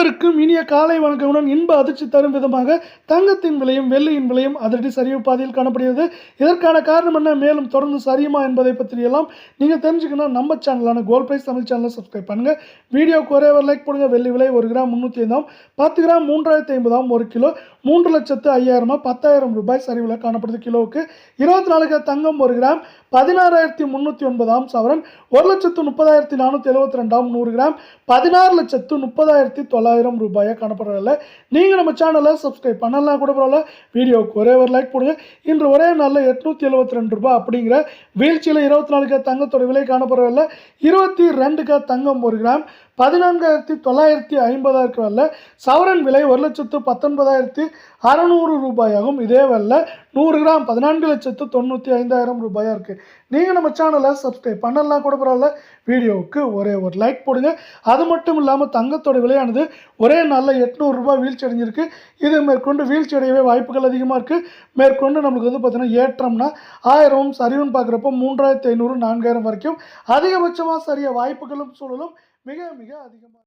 அனைவருக்கும் இனிய காலை வணக்கமுடன் இன்ப அதிர்ச்சி தரும் விதமாக தங்கத்தின் விலையும் வெள்ளியின் விலையும் அதிரடி சரிவு பாதையில் காணப்படுகிறது. இதற்கான காரணம் என்ன, மேலும் தொடர்ந்து சரியுமா என்பதை பற்றியெல்லாம் நீங்கள் தெரிஞ்சுக்கணும். நம்ம சேனலான கோல்ட் பிரைஸ் தமிழ் சேனலை சப்ஸ்கிரைப் பண்ணுங்கள். வீடியோக்கு ஒரே ஒரு லைக் போடுங்க. வெள்ளி விலை 1 கிராம் 305, 10 கிராம் 3050, 1 கிலோ 3,05,000, 10,000 ரூபாய் சரிவில் காணப்படுது. கிலோவுக்கு 24 கிராம் தங்கம் 1 கிராம் 16,309 சவரன் 1,30,472, 100 கிராம் 16,30,900 ரூபாயை காணப்படுறதில்ல. நீங்கள் நம்ம சேனலை சப்ஸ்கிரைப் பண்ணலாம் கூட பரவாயில்ல, வீடியோவுக்கு ஒரே ஒரு லைக் போடுங்க. இன்று ஒரே நாளில் 872 ரூபாய் அப்படிங்கிற வீழ்ச்சியில் 24 தங்கத்தோட விலை காணப்படுறதில்ல. 22 தங்கம் 1 கிராம் 14,950 வரல. சவரன் விலை 1,19,600 ரூபாயாகும். இதே வரல 100 கிராம் 14,95,000 ரூபாயா இருக்குது. நீங்கள் நம்ம சேனலை சப்ஸ்கிரைப் பண்ணலாம் கூட பரவாயில்ல, வீடியோவுக்கு ஒரே ஒரு லைக் போடுங்க. அது மட்டும் இல்லாமல் தங்கத்தோட விலையானது ஒரே நாளில் 800 ரூபாய் வீழ்ச்சி அடைஞ்சிருக்கு. இது மேற்கொண்டு வீழ்ச்சி அடையவே வாய்ப்புகள் அதிகமாக இருக்குது. மேற்கொண்டு நம்மளுக்கு பார்த்தீங்கன்னா ஏற்றம்னா 1000, சரிவுன்னு பார்க்குறப்போ 3,500, 4,000 வரைக்கும் அதிகபட்சமாக சரிய வாய்ப்புகளும் சூழலும் மிக மிக அதிகமாக